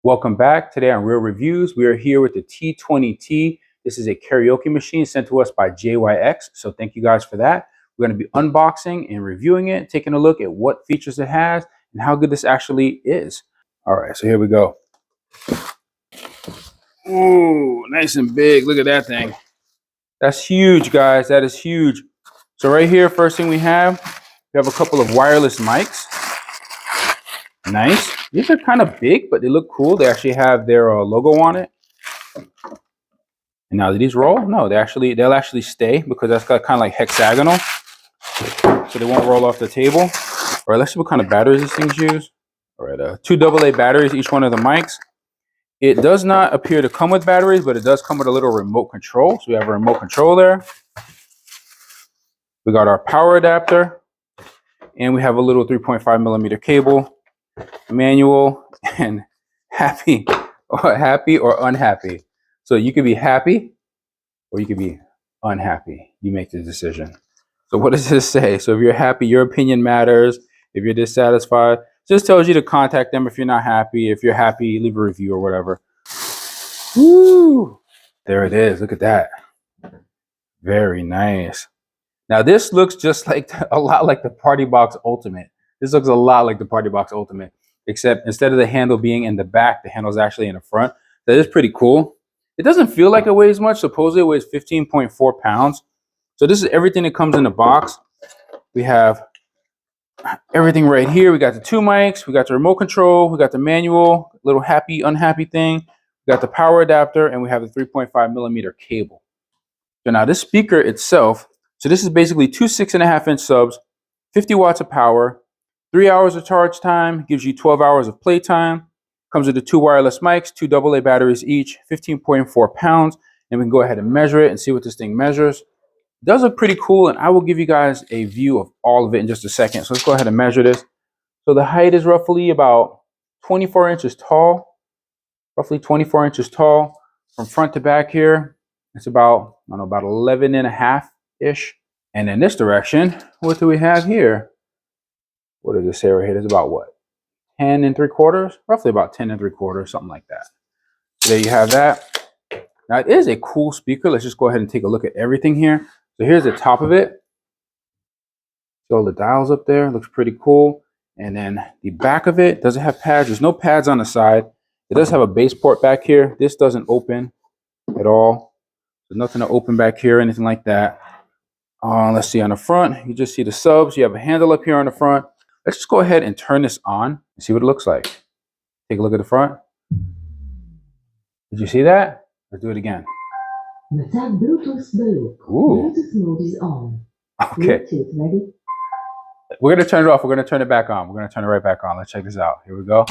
Welcome back. Today on Real Reviews, we are here with the T20-T. This is a karaoke machine sent to us by JYX, so thank you guys for that. We're going to be unboxing and reviewing it, taking a look at what features it has and how good this actually is. All right, so here we go. Ooh, nice and big. Look at that thing. That's huge, guys. That is huge. So right here, first thing we have a couple of wireless mics. Nice. These are kind of big, but they look cool. They actually have their logo on it. And now, do these roll? No, they'll actually stay because that's got kind of like hexagonal, so they won't roll off the table. All right, let's see what kind of batteries these things use. All right, 2 AA batteries, each one of the mics. It does not appear to come with batteries, but it does come with a little remote control. So we have a remote control there. We got our power adapter, and we have a little 3.5mm cable, manual, and happy or unhappy. So you could be happy or you could be unhappy. You make the decision. So what does this say? So if you're happy, your opinion matters. If you're dissatisfied, just tells you to contact them if you're not happy. If you're happy, leave a review or whatever. Woo! There it is. Look at that. Very nice. Now this looks just like a lot like the Party Box Ultimate. This looks a lot like the Party Box Ultimate, except instead of the handle being in the back, the handle is actually in the front. That is pretty cool. It doesn't feel like it weighs much. Supposedly it weighs 15.4 pounds. So this is everything that comes in the box. We have everything right here. We got the 2 mics, we got the remote control, we got the manual, little happy, unhappy thing. We got the power adapter, and we have the 3.5mm cable. So now this speaker itself, so this is basically 2 6.5-inch subs, 50 watts of power, 3 hours of charge time, gives you 12 hours of play time. Comes with the 2 wireless mics, 2 AA batteries each, 15.4 pounds. And we can go ahead and measure it and see what this thing measures. It does look pretty cool, and I will give you guys a view of all of it in just a second. So let's go ahead and measure this. So the height is roughly about 24 inches tall, roughly 24 inches tall. From front to back here, it's about, I don't know, about 11.5-ish. And in this direction, what do we have here? What does it say right here? It's about what? 10 3/4, roughly about 10 3/4, something like that. So there you have that. Now it is a cool speaker. Let's just go ahead and take a look at everything here. So here's the top of it. So the dials up there, looks pretty cool. And then the back of it doesn't have pads. There's no pads on the side. It does have a base port back here. This doesn't open at all. There's nothing to open back here, anything like that. Let's see on the front. You just see the subs. You have a handle up here on the front. Let's just go ahead and turn this on and see what it looks like. Take a look at the front. Did you see that? Let's do it again. Ooh. Mode is on. Okay. We're going to turn it off. We're going to turn it back on. We're going to turn it right back on. Let's check this out. Here we go.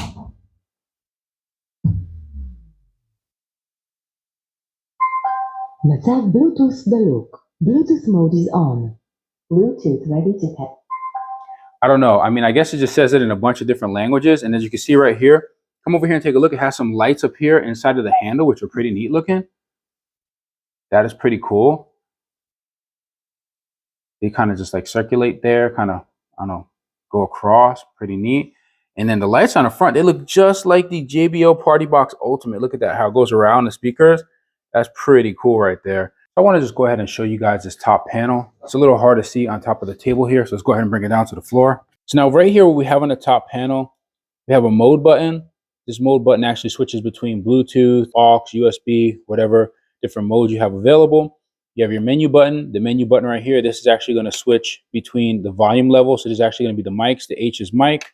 Bluetooth Baluk. Bluetooth mode is on. Bluetooth ready to pair. I don't know. I mean, I guess it just says it in a bunch of different languages. And as you can see right here, come over here and take a look. It has some lights up here inside of the handle, which are pretty neat looking. That is pretty cool. They kind of just like circulate there, kind of, I don't know, go across. Pretty neat. And then the lights on the front, they look just like the JBL Party Box Ultimate. Look at that, how it goes around the speakers. That's pretty cool right there. I want to just go ahead and show you guys this top panel. It's a little hard to see on top of the table here, so let's go ahead and bring it down to the floor. So now right here, what we have on the top panel, we have a mode button. This mode button actually switches between Bluetooth, aux, USB, whatever different modes you have available. You have your menu button. The menu button right here, this is actually going to switch between the volume level. So this is actually going to be the mics. The H is mic.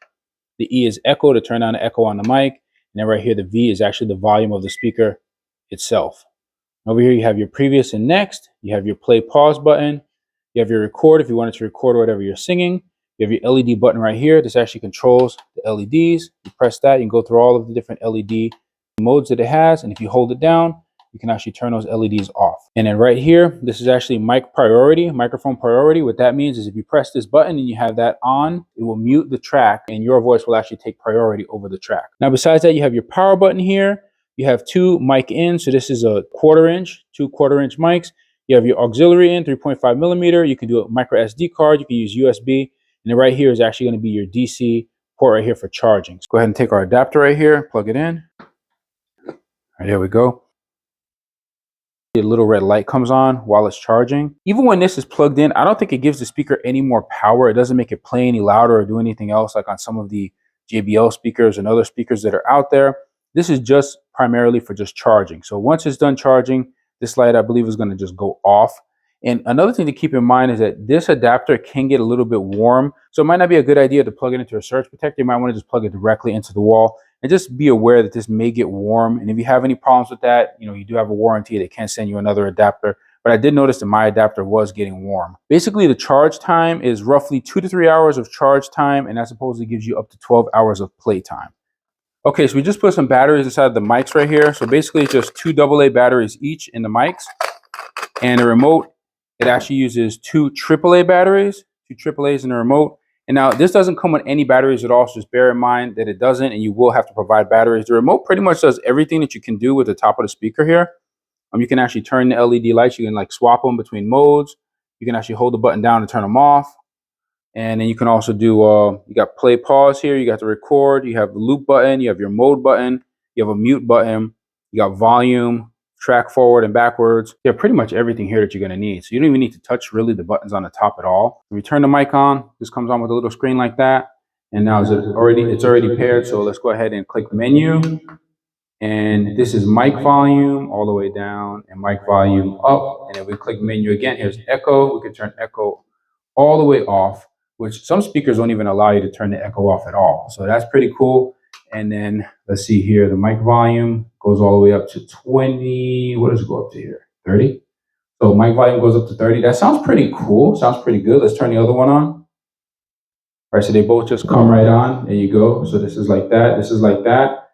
The E is echo to turn on the echo on the mic. And then right here, the V is actually the volume of the speaker itself. Over here, you have your previous and next. You have your play pause button. You have your record if you wanted to record whatever you're singing. You have your LED button right here. This actually controls the LEDs. You press that, you can go through all of the different LED modes that it has. And if you hold it down, you can actually turn those LEDs off. And then right here, this is actually mic priority, microphone priority. What that means is if you press this button and you have that on, it will mute the track and your voice will actually take priority over the track. Now, besides that, you have your power button here. You have 2 mic in, so this is a 1/4 inch, 2 1/4 inch mics. You have your auxiliary in, 3.5mm. You can do a micro SD card. You can use USB. And then right here is actually going to be your DC port right here for charging. So go ahead and take our adapter right here, plug it in. There we go. The little red light comes on while it's charging. Even when this is plugged in, I don't think it gives the speaker any more power. It doesn't make it play any louder or do anything else like on some of the JBL speakers and other speakers that are out there. This is just primarily for just charging. So once it's done charging, this light, I believe, is going to just go off. And another thing to keep in mind is that this adapter can get a little bit warm. So it might not be a good idea to plug it into a surge protector. You might want to just plug it directly into the wall. And just be aware that this may get warm. And if you have any problems with that, you do have a warranty. They can send you another adapter. But I did notice that my adapter was getting warm. Basically, the charge time is roughly 2 to 3 hours of charge time. And that supposedly gives you up to 12 hours of play time. Okay, so we just put some batteries inside the mics right here. So basically, it's just 2 AA batteries each in the mics. And the remote, it actually uses 2 AAA batteries, 2 AAAs in the remote. And now this doesn't come with any batteries at all, so just bear in mind that it doesn't, and you will have to provide batteries. The remote pretty much does everything that you can do with the top of the speaker here. You can actually turn the LED lights. You can like swap them between modes. You can actually hold the button down to turn them off. And then you can also do, you got play pause here. You got the record. You have the loop button. You have your mode button. You have a mute button. You got volume, track forward and backwards. You have pretty much everything here that you're going to need. So you don't even need to touch really the buttons on the top at all. When you turn the mic on, this comes on with a little screen like that. And now it's already paired. So let's go ahead and click menu. And this is mic volume all the way down and mic volume up. And if we click menu again, here's echo. We can turn echo all the way off, which some speakers don't even allow you to turn the echo off at all. So that's pretty cool. And then let's see here, the mic volume goes all the way up to 20. What does it go up to here? 30. So mic volume goes up to 30. That sounds pretty cool. Sounds pretty good. Let's turn the other one on. All right, so they both just come right on. There you go. So this is like that. This is like that.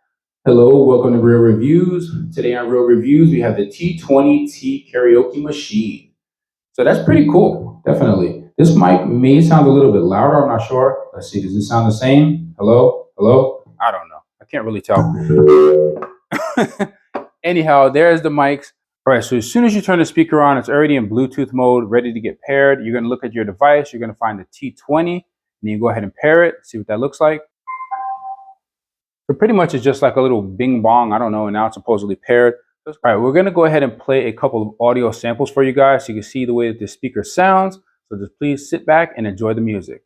Hello, welcome to Real Reviews. Today on Real Reviews, we have the T20-T Karaoke Machine. So that's pretty cool, definitely. This mic may sound a little bit louder. I'm not sure. Let's see. Does it sound the same? Hello? Hello? I don't know. I can't really tell. Anyhow, there's the mics. All right, so as soon as you turn the speaker on, it's already in Bluetooth mode, ready to get paired. You're going to look at your device. You're going to find the T20, and you go ahead and pair it, see what that looks like. So pretty much it's just like a little bing bong. I don't know, and now it's supposedly paired. All right, we're going to go ahead and play a couple of audio samples for you guys so you can see the way that this speaker sounds. So just please sit back and enjoy the music.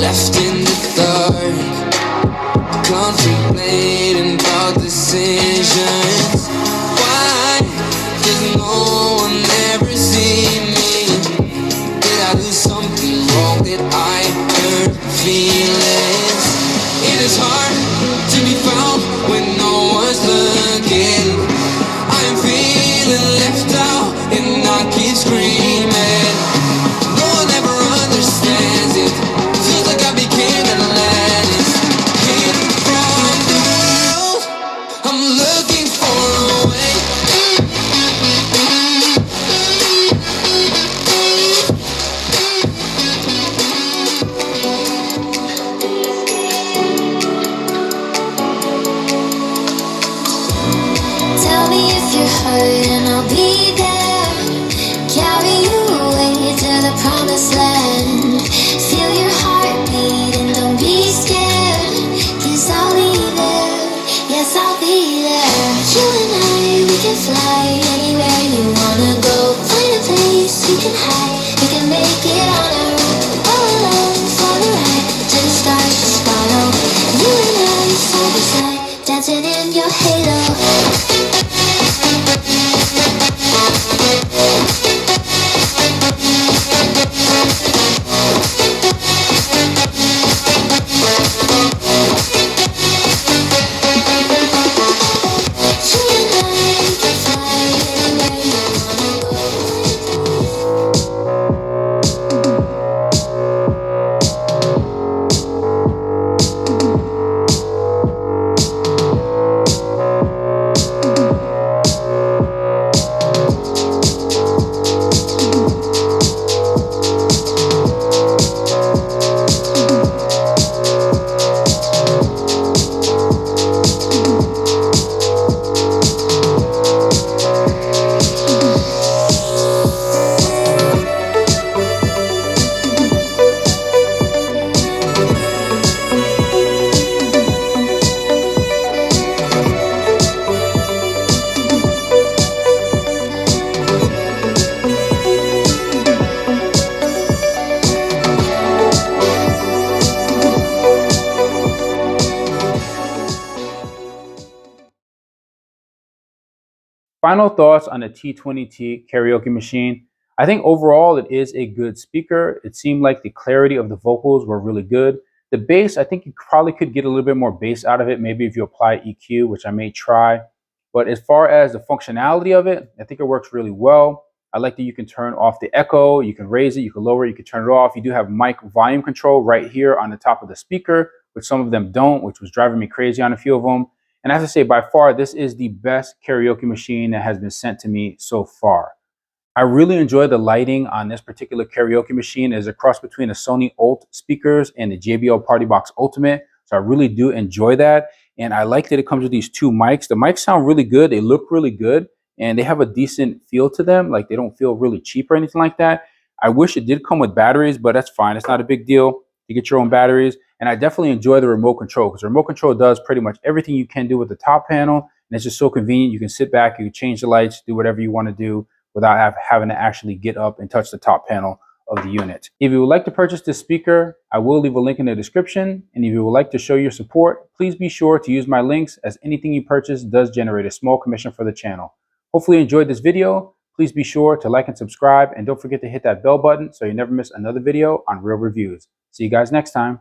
left in the dark, contemplating about decisions. Why does no one ever see me? Did I do something wrong? Did I hurt feelings? be there. Carry you away to the promised land. Feel your heartbeat and don't be scared. 'Cause I'll be there, yes I'll be there. You and I, we can fly anywhere you wanna go. Find a place you can hide, we can make it on our own. All alone for the ride, to the stars just follow. You and I, side by side, dancing in your halo. Final thoughts on the T20-T Karaoke Machine. I think overall it is a good speaker. It seemed like the clarity of the vocals were really good. The bass, I think you probably could get a little bit more bass out of it, maybe if you apply EQ, which I may try. But as far as the functionality of it, I think it works really well. I like that you can turn off the echo, you can raise it, you can lower it, you can turn it off. You do have mic volume control right here on the top of the speaker, which some of them don't, which was driving me crazy on a few of them. And I have to say, by far, this is the best karaoke machine that has been sent to me so far. I really enjoy the lighting on this particular karaoke machine. It's a cross between the Sony Alt speakers and the JBL Party Box Ultimate. So I really do enjoy that. And I like that it comes with these two mics. The mics sound really good. They look really good. And they have a decent feel to them. Like they don't feel really cheap or anything like that. I wish it did come with batteries, but that's fine. It's not a big deal. You get your own batteries. And I definitely enjoy the remote control because the remote control does pretty much everything you can do with the top panel. And it's just so convenient. You can sit back, you can change the lights, do whatever you want to do without having to actually get up and touch the top panel of the unit. If you would like to purchase this speaker, I will leave a link in the description. And if you would like to show your support, please be sure to use my links, as anything you purchase does generate a small commission for the channel. Hopefully you enjoyed this video. Please be sure to like and subscribe, and don't forget to hit that bell button so you never miss another video on Real Reviews. See you guys next time.